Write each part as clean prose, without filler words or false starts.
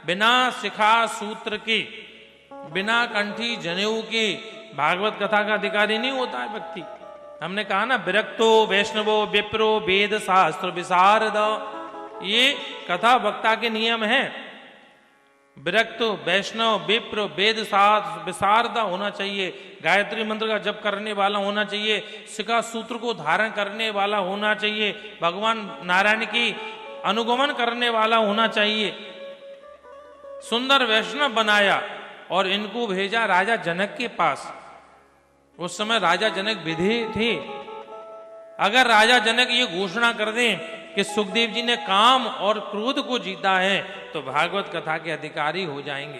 बिना शिखा सूत्र के, बिना कंठी जनेऊ के भागवत कथा का अधिकारी नहीं होता है व्यक्ति। हमने कहा ना, विरक्तो वैष्णवो विप्रो वेद शास्त्र विशारद, ये कथा वक्ता के नियम हैं। विरक्त, वैष्णव, विप्र, वेद शास्त्र विशारद होना चाहिए, गायत्री मंत्र का जप करने वाला होना चाहिए, शिखा सूत्र को धारण करने वाला होना चाहिए, भगवान नारायण की अनुगमन करने वाला होना चाहिए। सुंदर वैष्णव बनाया और इनको भेजा राजा जनक के पास। उस समय राजा जनक विधेय थे। अगर राजा जनक ये घोषणा कर दें कि सुखदेव जी ने काम और क्रोध को जीता है, तो भागवत कथा के अधिकारी हो जाएंगे।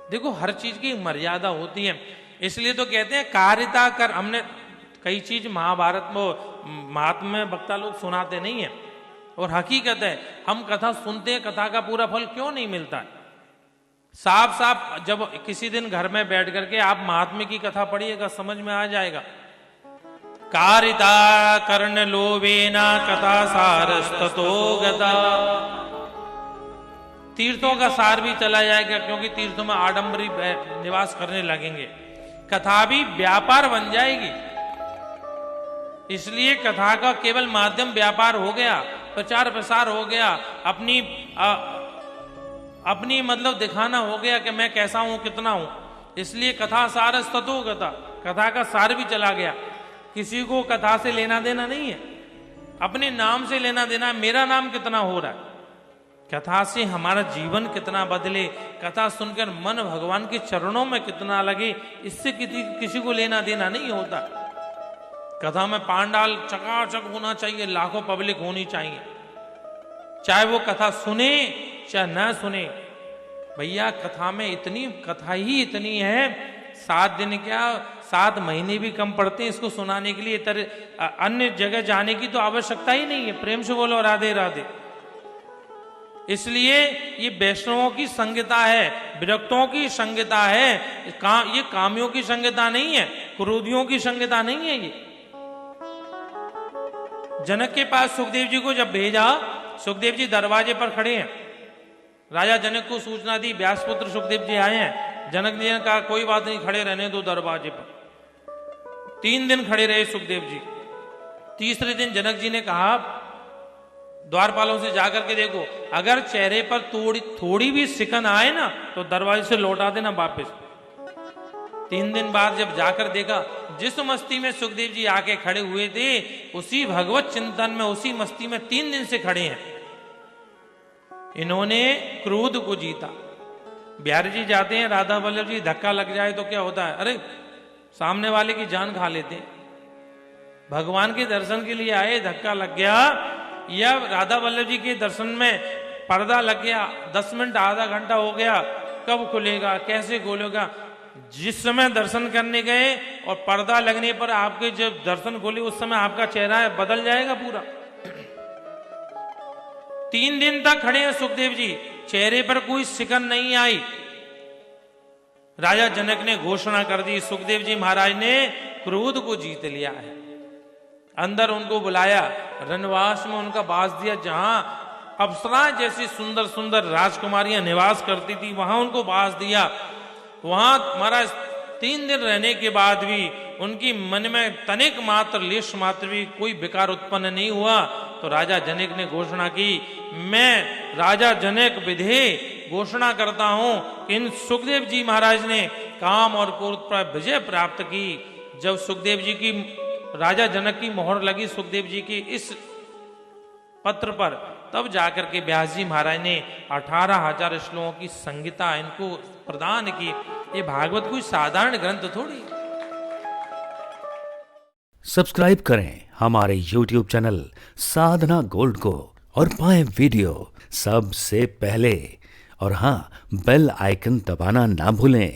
देखो, हर चीज की मर्यादा होती है, इसलिए तो कहते हैं कारिता कर। हमने कई चीज महाभारत में महात्मा में वक्ता लोग सुनाते नहीं है, और हकीकत है हम कथा सुनते हैं, कथा का पूरा फल क्यों नहीं मिलता है। साफ साफ जब किसी दिन घर में बैठ करके आप महात्मा की कथा पढ़िएगा, समझ में आ जाएगा। कारिता कर्ण लोभेना कथा सारस्ततो गता। तीर्थों का सार भी चला जाएगा, क्योंकि तीर्थों में आडंबरी निवास करने लगेंगे, कथा भी व्यापार बन जाएगी। इसलिए कथा का केवल माध्यम व्यापार हो गया, प्रचार प्रसार हो गया, अपनी मतलब दिखाना हो गया कि मैं कैसा हूं, कितना हूं। इसलिए कथा सारस्ततो गता, कथा का सार भी चला गया। किसी को कथा से लेना देना नहीं है, अपने नाम से लेना देना है। मेरा नाम कितना हो रहा है, कथा से हमारा जीवन कितना बदले, कथा सुनकर मन भगवान के चरणों में कितना लगे, इससे किसी को लेना देना नहीं होता। कथा में पांडाल चकाचक होना चाहिए, लाखों पब्लिक होनी चाहिए, चाहे वो कथा सुने चाहे न सुने। भैया कथा में इतनी, कथा ही इतनी है, 7 दिन क्या 7 महीने भी कम पड़ते हैं इसको सुनाने के लिए। अन्य जगह जाने की तो आवश्यकता ही नहीं है। प्रेम से बोलो राधे राधे। इसलिए ये वैष्णवों की संगीता है, विरक्तों की संगीता है, ये कामियों की संगीता नहीं है, क्रोधियों की संगीता नहीं है। ये जनक के पास सुखदेव जी को जब भेजा, सुखदेव जी दरवाजे पर खड़े हैं। राजा जनक को सूचना दी व्यासपुत्र सुखदेव जी आए हैं। जनक जी ने कहा कोई बात नहीं, खड़े रहने दो दरवाजे पर। 3 दिन खड़े रहे सुखदेव जी। तीसरे दिन जनक जी ने कहा द्वारपालों से जाकर के देखो, अगर चेहरे पर थोड़ी भी सिकन आए ना तो दरवाजे से लौटा देना वापस। 3 दिन बाद जब जाकर देखा, जिस मस्ती में सुखदेव जी आके खड़े हुए थे, उसी भगवत चिंतन में, उसी मस्ती में 3 दिन से खड़े हैं। इन्होंने क्रोध को जीता। बिहारी जी जाते हैं, राधा वल्लभ जी, धक्का लग जाए तो क्या होता है, अरे सामने वाले की जान खा लेते हैं। भगवान के दर्शन के लिए आए, धक्का लग गया, या राधा वल्लभ जी के दर्शन में पर्दा लग गया, 10 मिनट आधा घंटा हो गया, कब खुलेगा, कैसे खोलेगा। जिस समय दर्शन करने गए और पर्दा लगने पर आपके जब दर्शन खोले, उस समय आपका चेहरा बदल जाएगा पूरा। 3 दिन तक खड़े हैं सुखदेव जी, चेहरे पर कोई सिकन नहीं आई। राजा जनक ने घोषणा कर दी, सुखदेव जी महाराज ने क्रोध को जीत लिया है। अंदर उनको बुलाया, रनवास में उनका वास दिया, जहां अप्सराएं जैसी सुंदर सुंदर राजकुमारियां निवास करती थी, वहां उनको वास दिया। वहां महाराज 3 दिन रहने के बाद भी उनकी मन में तनिक मात्र, लेश मात्र भी कोई विकार उत्पन्न नहीं हुआ। तो राजा जनक ने घोषणा की, मैं राजा जनक विधेय घोषणा करता हूं कि इन सुखदेव जी महाराज ने काम और क्रोध पर विजय प्राप्त की। जब सुखदेव जी की, राजा जनक की मोहर लगी सुखदेव जी की इस पत्र पर, तब जाकर के व्यास जी महाराज ने 18,000 श्लोकों की संहिता इनको प्रदान की। ये भागवत कोई साधारण ग्रंथ थोड़ी। सब्सक्राइब करें हमारे YouTube चैनल साधना गोल्ड को और पाएं वीडियो सबसे पहले। और हाँ, बेल आइकन दबाना ना भूलें।